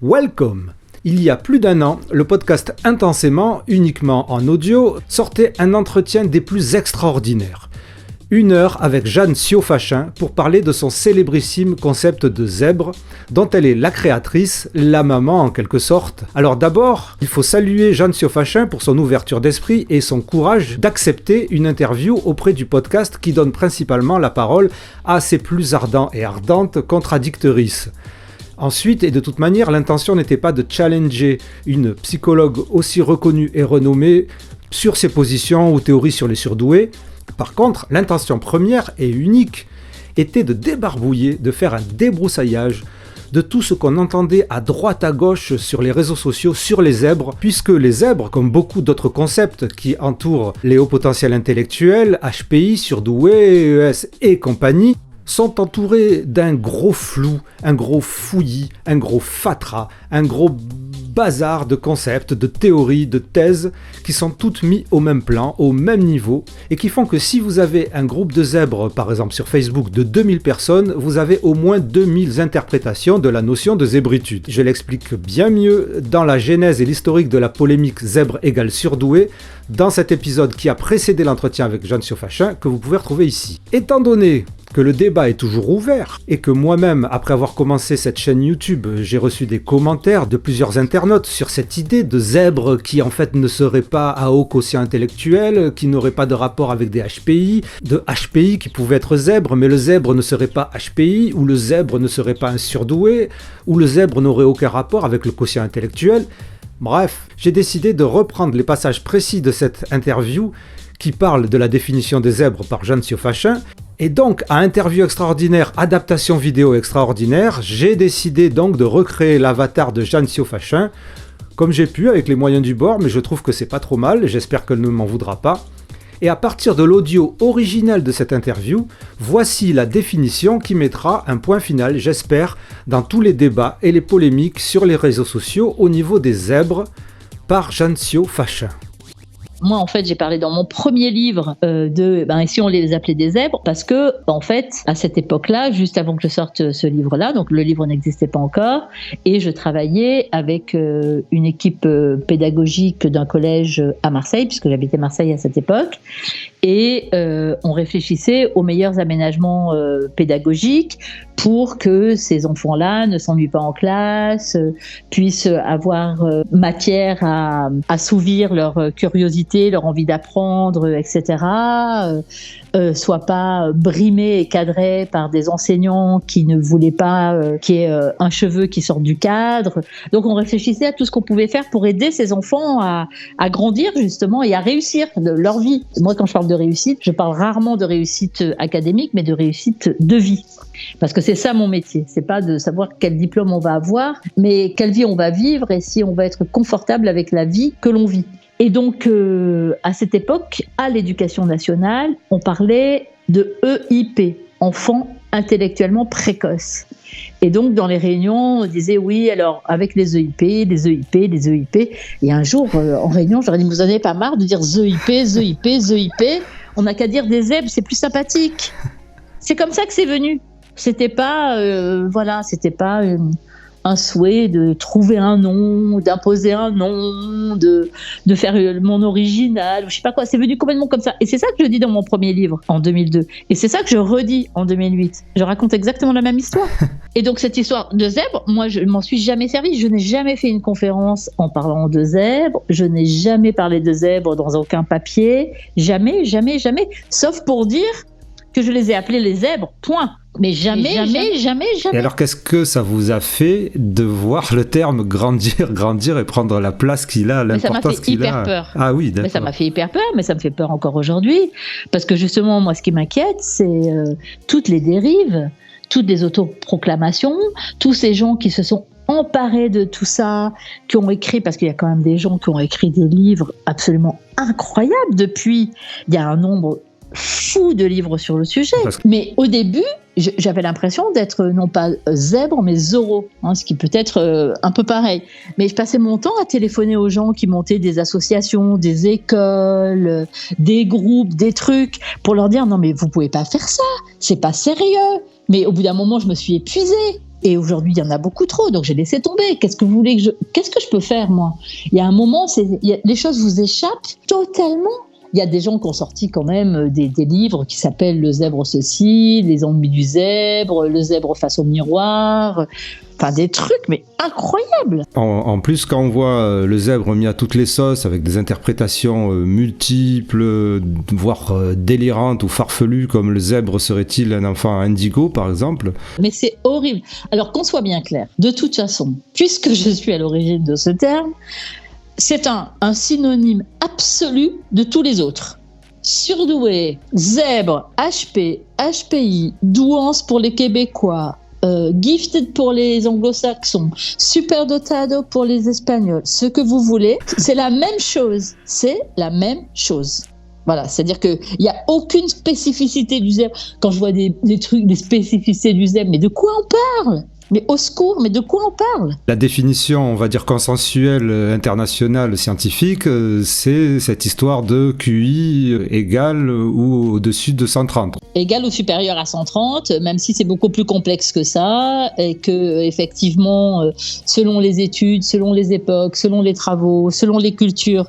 Welcome! Il y a plus d'un an, le podcast Intensément, uniquement en audio, sortait un entretien des plus extraordinaires. 1 heure avec Jeanne Siofachin pour parler de son célébrissime concept de zèbre, dont elle est la créatrice, la maman en quelque sorte. Alors d'abord, il faut saluer Jeanne Siofachin pour son ouverture d'esprit et son courage d'accepter une interview auprès du podcast qui donne principalement la parole à ses plus ardents et ardentes contradictrices. Ensuite, et de toute manière, l'intention n'était pas de challenger une psychologue aussi reconnue et renommée sur ses positions ou théories sur les surdoués. Par contre, l'intention première et unique était de débarbouiller, de faire un débroussaillage de tout ce qu'on entendait à droite à gauche sur les réseaux sociaux sur les zèbres, puisque les zèbres, comme beaucoup d'autres concepts qui entourent les hauts potentiels intellectuels, HPI, surdoués, ES et compagnie, sont entourés d'un gros flou, un gros fouillis, un gros fatras, un gros bazar de concepts, de théories, de thèses qui sont toutes mis au même plan, au même niveau et qui font que si vous avez un groupe de zèbres, par exemple sur Facebook, de 2000 personnes, vous avez au moins 2000 interprétations de la notion de zébritude. Je l'explique bien mieux dans la genèse et l'historique de la polémique zèbre égale surdoué, dans cet épisode qui a précédé l'entretien avec Jeanne Siofachin, que vous pouvez retrouver ici. Étant donné que le débat est toujours ouvert, et que moi-même, après avoir commencé cette chaîne YouTube, j'ai reçu des commentaires de plusieurs internautes sur cette idée de zèbre qui en fait ne serait pas à haut quotient intellectuel, qui n'aurait pas de rapport avec des HPI, de HPI qui pouvaient être zèbres, mais le zèbre ne serait pas HPI, ou le zèbre ne serait pas un surdoué, ou le zèbre n'aurait aucun rapport avec le quotient intellectuel. Bref, j'ai décidé de reprendre les passages précis de cette interview qui parle de la définition des zèbres par Jeanne Siofachin. Et donc, à interview extraordinaire, adaptation vidéo extraordinaire, j'ai décidé donc de recréer l'avatar de Jeanne Siofachin, comme j'ai pu avec les moyens du bord, mais je trouve que c'est pas trop mal, j'espère qu'elle ne m'en voudra pas. Et à partir de l'audio original de cette interview, voici la définition qui mettra un point final, j'espère, dans tous les débats et les polémiques sur les réseaux sociaux au niveau des zèbres par Jeanne Siofachin. Moi, en fait, j'ai parlé dans mon premier livre et si on les appelait des zèbres, parce que, en fait, à cette époque-là, juste avant que je sorte ce livre-là, donc le livre n'existait pas encore, et je travaillais avec une équipe pédagogique d'un collège à Marseille, puisque j'habitais Marseille à cette époque, et on réfléchissait aux meilleurs aménagements pédagogiques pour que ces enfants-là ne s'ennuient pas en classe, puissent avoir matière à assouvir leur curiosité, leur envie d'apprendre, etc., soient pas brimés et cadrés par des enseignants qui ne voulaient pas qu'il y ait un cheveu qui sorte du cadre. Donc on réfléchissait à tout ce qu'on pouvait faire pour aider ces enfants à grandir justement et à réussir de leur vie. Moi, quand je parle de réussite, je parle rarement de réussite académique, mais de réussite de vie. Parce que c'est ça mon métier, c'est pas de savoir quel diplôme on va avoir, mais quelle vie on va vivre et si on va être confortable avec la vie que l'on vit. Et donc, à cette époque, à l'éducation nationale, on parlait de EIP, enfants intellectuellement précoces. Et donc, dans les réunions, on disait oui, alors avec les EIP, les EIP, les EIP. Et un jour, en réunion, j'aurais dit, vous en avez pas marre de dire EIP, EIP, EIP. On n'a qu'à dire des zèbres, c'est plus sympathique. C'est comme ça que c'est venu. C'était pas, c'était pas un souhait de trouver un nom, d'imposer un nom, de faire mon original, ou je sais pas quoi. C'est venu complètement comme ça. Et c'est ça que je dis dans mon premier livre, en 2002. Et c'est ça que je redis en 2008. Je raconte exactement la même histoire. Et donc, cette histoire de zèbre, moi, je m'en suis jamais servi. Je n'ai jamais fait une conférence en parlant de zèbre. Je n'ai jamais parlé de zèbre dans aucun papier. Jamais, jamais, jamais. Sauf pour dire que je les ai appelés les zèbres, point. Mais jamais. Et alors, qu'est-ce que ça vous a fait de voir le terme grandir et prendre la place qu'il a, l'importance qu'il a? Ça m'a fait hyper peur. Ah oui, d'accord. Mais ça m'a fait hyper peur, mais ça me fait peur encore aujourd'hui. Parce que justement, moi, ce qui m'inquiète, c'est toutes les dérives, toutes les autoproclamations, tous ces gens qui se sont emparés de tout ça, qui ont écrit, parce qu'il y a quand même des gens qui ont écrit des livres absolument incroyables depuis. Il y a un nombre fou de livres sur le sujet. Mais au début, j'avais l'impression d'être non pas zèbre, mais Zorro, ce qui peut être un peu pareil. Mais je passais mon temps à téléphoner aux gens qui montaient des associations, des écoles, des groupes, des trucs, pour leur dire « Non, mais vous pouvez pas faire ça, c'est pas sérieux ». Mais au bout d'un moment, je me suis épuisée. Et aujourd'hui, il y en a beaucoup trop, donc j'ai laissé tomber. Qu'est-ce que je peux faire, moi? Il y a un moment, les choses vous échappent totalement. Il y a des gens qui ont sorti quand même des livres qui s'appellent Le zèbre ceci, Les ennuis du zèbre, Le zèbre face au miroir. Enfin, des trucs, mais incroyables. En plus, quand on voit le zèbre mis à toutes les sauces, avec des interprétations multiples, voire délirantes ou farfelues, comme le zèbre serait-il un enfant indigo, par exemple. Mais c'est horrible. Alors, qu'on soit bien clair, de toute façon, puisque je suis à l'origine de ce terme, c'est un synonyme absolu de tous les autres. Surdoué, zèbre, HP, HPI, douance pour les Québécois, gifted pour les anglo-saxons, superdotado pour les espagnols, ce que vous voulez, c'est la même chose. C'est la même chose. Voilà, c'est-à-dire qu'il n'y a aucune spécificité du zèbre. Quand je vois des trucs, des spécificités du zèbre, mais de quoi on parle ? Mais au secours, mais de quoi on parle ? La définition, on va dire consensuelle, internationale, scientifique, c'est cette histoire de QI égal ou au-dessus de 130. Égal ou supérieur à 130, même si c'est beaucoup plus complexe que ça, et que effectivement, selon les études, selon les époques, selon les travaux, selon les cultures,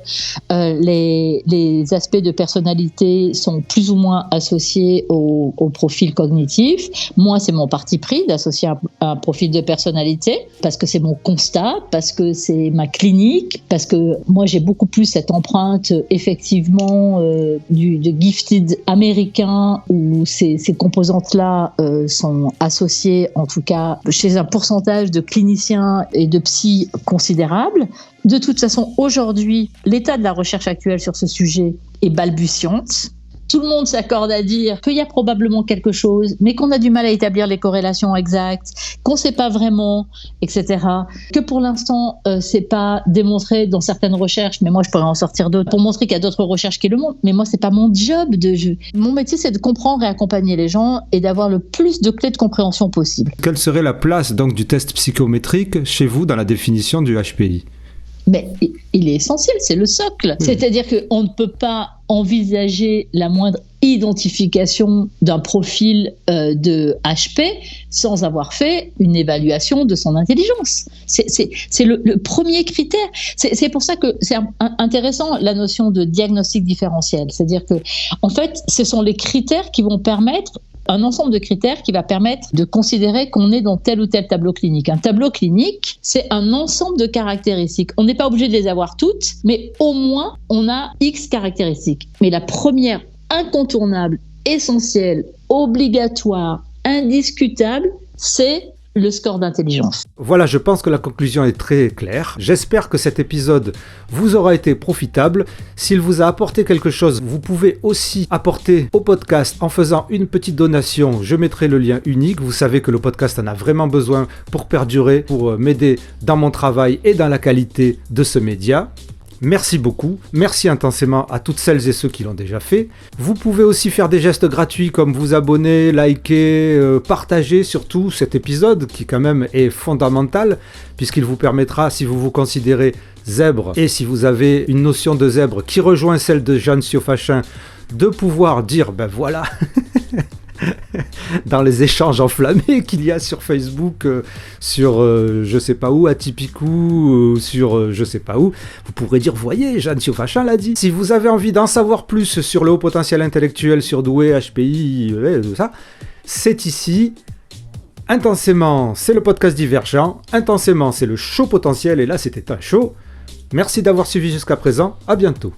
les aspects de personnalité sont plus ou moins associés au profil cognitif. Moi, c'est mon parti pris d'associer un profil de personnalité, parce que c'est mon constat, parce que c'est ma clinique, parce que moi j'ai beaucoup plus cette empreinte effectivement du gifted américain, où ces composantes-là sont associées, en tout cas chez un pourcentage de cliniciens et de psy considérable. De toute façon, aujourd'hui, l'état de la recherche actuelle sur ce sujet est balbutiante. Tout le monde s'accorde à dire qu'il y a probablement quelque chose, mais qu'on a du mal à établir les corrélations exactes, qu'on ne sait pas vraiment, etc. Que pour l'instant, c'est pas démontré dans certaines recherches, mais moi je pourrais en sortir d'autres pour montrer qu'il y a d'autres recherches qui le montrent. Mais moi, c'est pas mon job Mon métier, c'est de comprendre et accompagner les gens et d'avoir le plus de clés de compréhension possible. Quelle serait la place donc du test psychométrique chez vous dans la définition du HPI ? Mais il est essentiel, c'est le socle. C'est-à-dire qu'on ne peut pas envisager la moindre identification d'un profil de HP sans avoir fait une évaluation de son intelligence. C'est le premier critère. C'est pour ça que c'est intéressant la notion de diagnostic différentiel. C'est-à-dire que, en fait, ce sont les critères qui vont permettre un ensemble de critères qui va permettre de considérer qu'on est dans tel ou tel tableau clinique. Un tableau clinique, c'est un ensemble de caractéristiques. On n'est pas obligé de les avoir toutes, mais au moins, on a X caractéristiques. Mais la première, incontournable, essentielle, obligatoire, indiscutable, c'est le score d'intelligence. Voilà, je pense que la conclusion est très claire. J'espère que cet épisode vous aura été profitable. S'il vous a apporté quelque chose, vous pouvez aussi apporter au podcast en faisant une petite donation. Je mettrai le lien unique. Vous savez que le podcast en a vraiment besoin pour perdurer, pour m'aider dans mon travail et dans la qualité de ce média. Merci beaucoup, merci intensément à toutes celles et ceux qui l'ont déjà fait. Vous pouvez aussi faire des gestes gratuits comme vous abonner, liker, partager surtout cet épisode qui quand même est fondamental puisqu'il vous permettra, si vous vous considérez zèbre et si vous avez une notion de zèbre qui rejoint celle de Jeanne Siofachin, de pouvoir dire ben voilà dans les échanges enflammés qu'il y a sur Facebook, sur je sais pas où, Atipicou, sur je sais pas où, vous pourrez dire voyez, Jeanne Siofachin l'a dit. Si vous avez envie d'en savoir plus sur le haut potentiel intellectuel, surdoué, HPI, tout ça, c'est ici. Intensément, c'est le podcast Divergent. Intensément, c'est le show potentiel et là c'était un show. Merci d'avoir suivi jusqu'à présent, à bientôt.